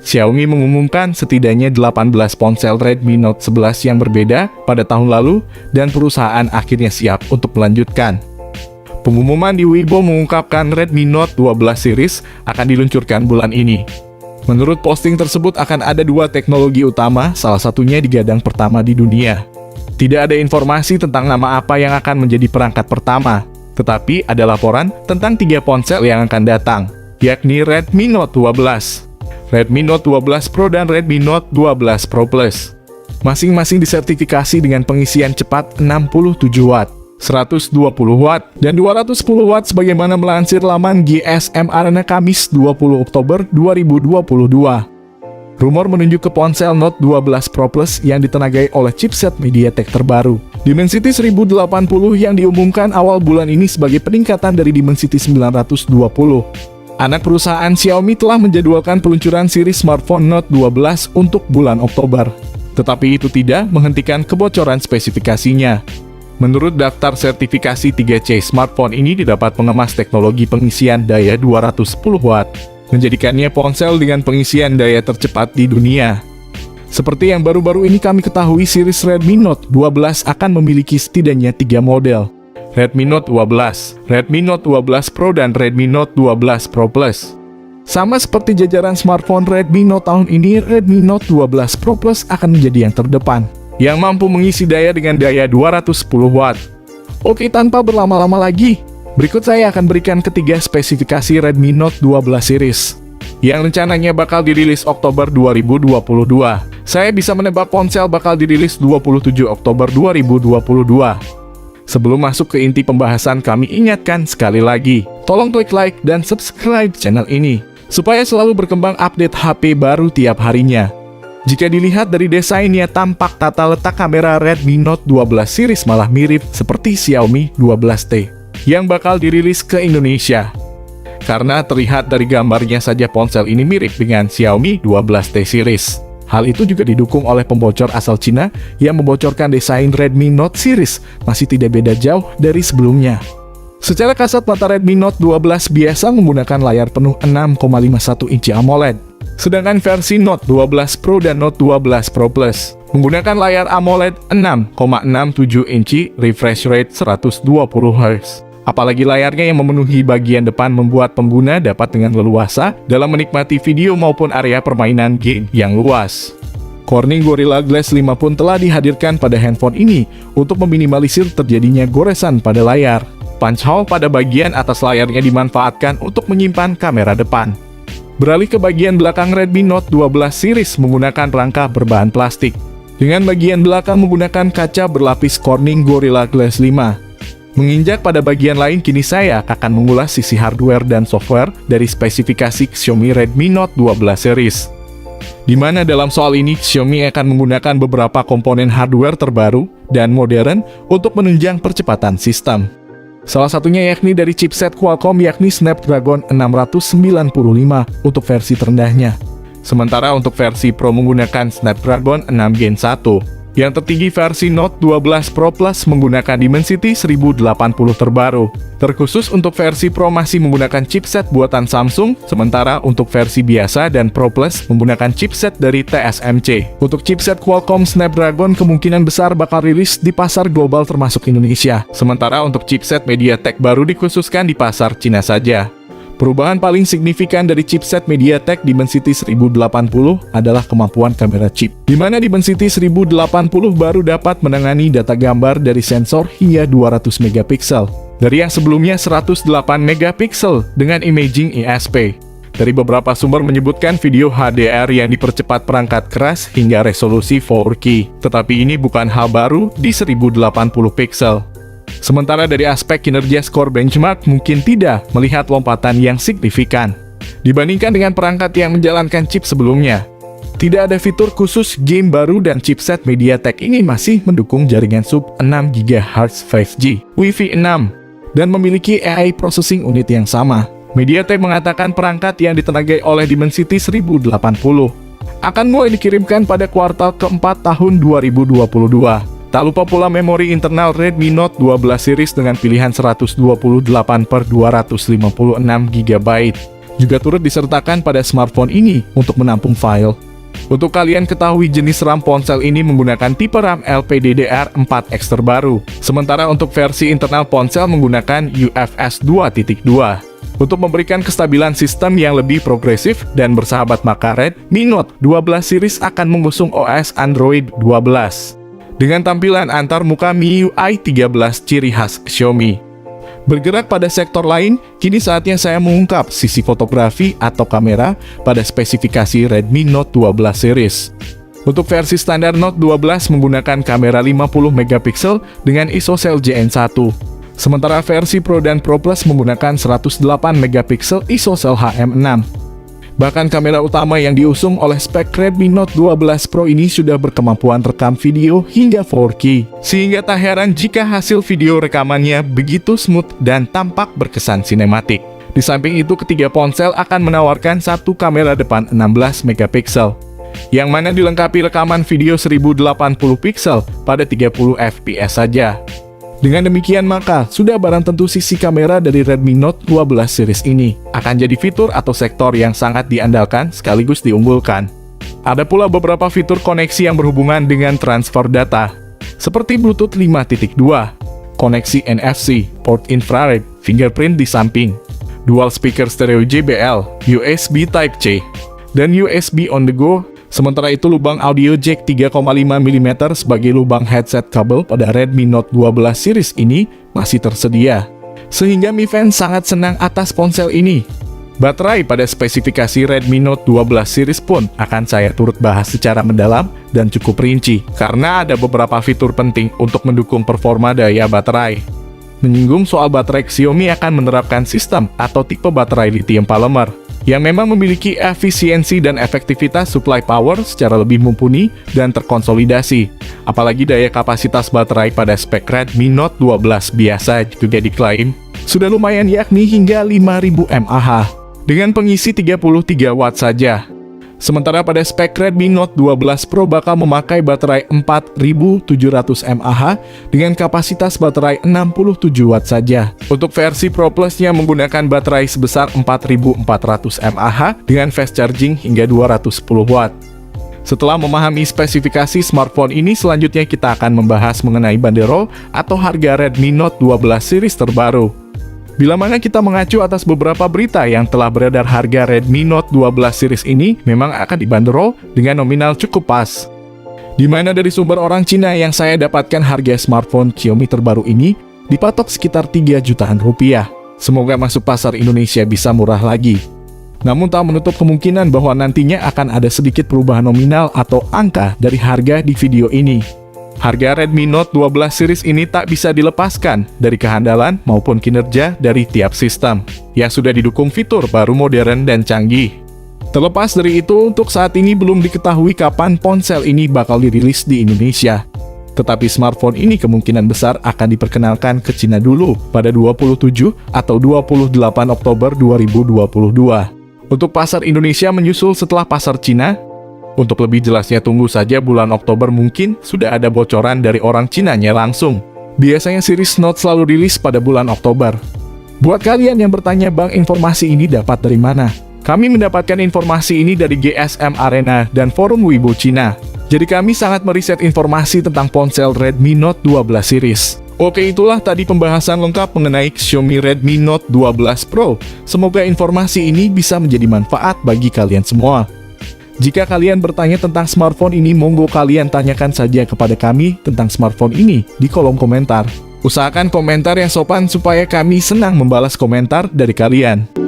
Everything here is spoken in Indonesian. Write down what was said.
Xiaomi mengumumkan setidaknya 18 ponsel Redmi Note 11 yang berbeda pada tahun lalu, dan perusahaan akhirnya siap untuk melanjutkan. Pengumuman di Weibo mengungkapkan Redmi Note 12 series akan diluncurkan bulan ini. Menurut posting tersebut akan ada dua teknologi utama, salah satunya digadang pertama di dunia. Tidak ada informasi tentang nama apa yang akan menjadi perangkat pertama, tetapi ada laporan tentang 3 ponsel yang akan datang, yakni Redmi Note 12, Redmi Note 12 Pro dan Redmi Note 12 Pro Plus. Masing-masing disertifikasi dengan pengisian cepat 67 Watt, 120 Watt, dan 210 Watt sebagaimana melansir laman GSM Arena Kamis 20 Oktober 2022. Rumor menunjuk ke ponsel Note 12 Pro Plus yang ditenagai oleh chipset MediaTek terbaru, Dimensity 1080 yang diumumkan awal bulan ini sebagai peningkatan dari Dimensity 920. Anak perusahaan Xiaomi telah menjadwalkan peluncuran seri smartphone Note 12 untuk bulan Oktober. Tetapi itu tidak menghentikan kebocoran spesifikasinya. Menurut daftar sertifikasi 3C, smartphone ini didapat mengemas teknologi pengisian daya 210 Watt, menjadikannya ponsel dengan pengisian daya tercepat di dunia. Seperti yang baru-baru ini kami ketahui, series Redmi Note 12 akan memiliki setidaknya 3 model. Redmi Note 12, Redmi Note 12 Pro, dan Redmi Note 12 Pro Plus. Sama seperti jajaran smartphone Redmi Note tahun ini, Redmi Note 12 Pro Plus akan menjadi yang terdepan, yang mampu mengisi daya dengan daya 210 Watt. Oke, tanpa berlama-lama lagi, berikut saya akan berikan ketiga spesifikasi Redmi Note 12 series, yang rencananya bakal dirilis Oktober 2022. Saya bisa menebak ponsel bakal dirilis 27 Oktober 2022. Sebelum masuk ke inti pembahasan, kami ingatkan sekali lagi, tolong klik like dan subscribe channel ini, supaya selalu berkembang update HP baru tiap harinya. Jika dilihat dari desainnya, tampak tata letak kamera Redmi Note 12 series malah mirip seperti Xiaomi 12T, yang bakal dirilis ke Indonesia. Karena terlihat dari gambarnya saja ponsel ini mirip dengan Xiaomi 12T series. Hal itu juga didukung oleh pembocor asal Cina yang membocorkan desain Redmi Note series masih tidak beda jauh dari sebelumnya. Secara kasat mata, Redmi Note 12 biasa menggunakan layar penuh 6,51 inci AMOLED. Sedangkan versi Note 12 Pro dan Note 12 Pro Plus menggunakan layar AMOLED 6,67 inci, refresh rate 120 Hz. Apalagi layarnya yang memenuhi bagian depan membuat pengguna dapat dengan leluasa dalam menikmati video maupun area permainan game yang luas. Corning Gorilla Glass 5 pun telah dihadirkan pada handphone ini untuk meminimalisir terjadinya goresan pada layar. Punch hole pada bagian atas layarnya dimanfaatkan untuk menyimpan kamera depan. Beralih ke bagian belakang, Redmi Note 12 series menggunakan rangka berbahan plastik, dengan bagian belakang menggunakan kaca berlapis Corning Gorilla Glass 5. Menginjak pada bagian lain, kini saya akan mengulas sisi hardware dan software dari spesifikasi Xiaomi Redmi Note 12 series. Di mana dalam soal ini, Xiaomi akan menggunakan beberapa komponen hardware terbaru dan modern untuk menunjang percepatan sistem. Salah satunya yakni dari chipset Qualcomm, yakni Snapdragon 695 untuk versi terendahnya. Sementara untuk versi Pro menggunakan Snapdragon 6 Gen 1. Yang tertinggi versi Note 12 Pro Plus menggunakan Dimensity 1080 terbaru. Terkhusus untuk versi Pro masih menggunakan chipset buatan Samsung, sementara untuk versi biasa dan Pro Plus menggunakan chipset dari TSMC. Untuk chipset Qualcomm Snapdragon kemungkinan besar bakal rilis di pasar global termasuk Indonesia. Sementara untuk chipset MediaTek baru dikhususkan di pasar Cina saja. Perubahan paling signifikan dari chipset MediaTek Dimensity 1080 adalah kemampuan kamera chip, di mana Dimensity 1080 baru dapat menangani data gambar dari sensor hingga 200 megapiksel, dari yang sebelumnya 108 megapiksel dengan imaging ISP. Dari beberapa sumber menyebutkan video HDR yang dipercepat perangkat keras hingga resolusi 4K, tetapi ini bukan hal baru di 1080 piksel. Sementara dari aspek kinerja skor benchmark mungkin tidak melihat lompatan yang signifikan dibandingkan dengan perangkat yang menjalankan chip sebelumnya. Tidak ada fitur khusus game baru dan chipset MediaTek ini masih mendukung jaringan sub 6 GHz 5G, Wi-Fi 6, dan memiliki AI processing unit yang sama. MediaTek mengatakan perangkat yang ditenagai oleh Dimensity 1080 akan mulai dikirimkan pada kuartal keempat tahun 2022. Tak lupa pula memori internal Redmi Note 12 series dengan pilihan 128/256 GB. juga turut disertakan pada smartphone ini untuk menampung file. Untuk kalian ketahui jenis RAM ponsel ini menggunakan tipe RAM LPDDR4X terbaru, sementara untuk versi internal ponsel menggunakan UFS 2.2. Untuk memberikan kestabilan sistem yang lebih progresif dan bersahabat, maka Redmi Note 12 series akan mengusung OS Android 12 dengan tampilan antarmuka MIUI 13 ciri khas Xiaomi. Bergerak pada sektor lain, kini saatnya saya mengungkap sisi fotografi atau kamera pada spesifikasi Redmi Note 12 series. Untuk versi standar Note 12 menggunakan kamera 50 megapiksel dengan ISOCELL GN1. Sementara versi Pro dan Pro Plus menggunakan 108 megapiksel ISOCELL HM6. Bahkan kamera utama yang diusung oleh spek Redmi Note 12 Pro ini sudah berkemampuan rekam video hingga 4K. Sehingga tak heran jika hasil video rekamannya begitu smooth dan tampak berkesan sinematik. Di samping itu, ketiga ponsel akan menawarkan satu kamera depan 16 megapiksel, yang mana dilengkapi rekaman video 1080 piksel pada 30 fps saja. Dengan demikian, maka sudah barang tentu sisi kamera dari Redmi Note 12 series ini akan jadi fitur atau sektor yang sangat diandalkan sekaligus diunggulkan. Ada pula beberapa fitur koneksi yang berhubungan dengan transfer data, seperti Bluetooth 5.2, koneksi NFC, port infrared, fingerprint di samping, dual speaker stereo JBL, USB Type-C, dan USB on the go. Sementara itu, lubang audio jack 3,5 mm sebagai lubang headset kabel pada Redmi Note 12 series ini masih tersedia, sehingga Mi Fans sangat senang atas ponsel ini. Baterai pada spesifikasi Redmi Note 12 series pun akan saya turut bahas secara mendalam dan cukup rinci, karena ada beberapa fitur penting untuk mendukung performa daya baterai. Menyinggung soal baterai, Xiaomi akan menerapkan sistem atau tipe baterai lithium polymer yang memang memiliki efisiensi dan efektivitas supply power secara lebih mumpuni dan terkonsolidasi. Apalagi daya kapasitas baterai pada spek Redmi Note 12 biasa juga diklaim sudah lumayan, yakni hingga 5000 mAh dengan pengisi 33 watt saja. Sementara pada spek Redmi Note 12 Pro bakal memakai baterai 4700 mAh dengan kapasitas baterai 67 watt saja. Untuk versi Pro Plus-nya menggunakan baterai sebesar 4400 mAh dengan fast charging hingga 210 watt. Setelah memahami spesifikasi smartphone ini, selanjutnya kita akan membahas mengenai bandrol atau harga Redmi Note 12 series terbaru. Bila mana kita mengacu atas beberapa berita yang telah beredar, harga Redmi Note 12 series ini memang akan dibanderol dengan nominal cukup pas. Di mana dari sumber orang Cina yang saya dapatkan, harga smartphone Xiaomi terbaru ini dipatok sekitar 3 jutaan rupiah. Semoga masuk pasar Indonesia bisa murah lagi. Namun tak menutup kemungkinan bahwa nantinya akan ada sedikit perubahan nominal atau angka dari harga di video ini. Harga Redmi Note 12 series ini tak bisa dilepaskan dari kehandalan maupun kinerja dari tiap sistem yang sudah didukung fitur baru modern dan canggih. Terlepas dari itu, untuk saat ini belum diketahui kapan ponsel ini bakal dirilis di Indonesia. Tetapi smartphone ini kemungkinan besar akan diperkenalkan ke Cina dulu pada 27 atau 28 Oktober 2022. Untuk pasar Indonesia menyusul setelah pasar Cina. Untuk lebih jelasnya, tunggu saja bulan Oktober, mungkin sudah ada bocoran dari orang Cinanya langsung. Biasanya series Note selalu rilis pada bulan Oktober. Buat kalian yang bertanya, Bang, informasi ini dapat dari mana? Kami mendapatkan informasi ini dari GSM Arena dan forum Weibo Cina. Jadi kami sangat meriset informasi tentang ponsel Redmi Note 12 series. Oke, itulah tadi pembahasan lengkap mengenai Xiaomi Redmi Note 12 Pro. Semoga informasi ini bisa menjadi manfaat bagi kalian semua. Jika kalian bertanya tentang smartphone ini, monggo kalian tanyakan saja kepada kami tentang smartphone ini di kolom komentar. Usahakan komentar yang sopan supaya kami senang membalas komentar dari kalian.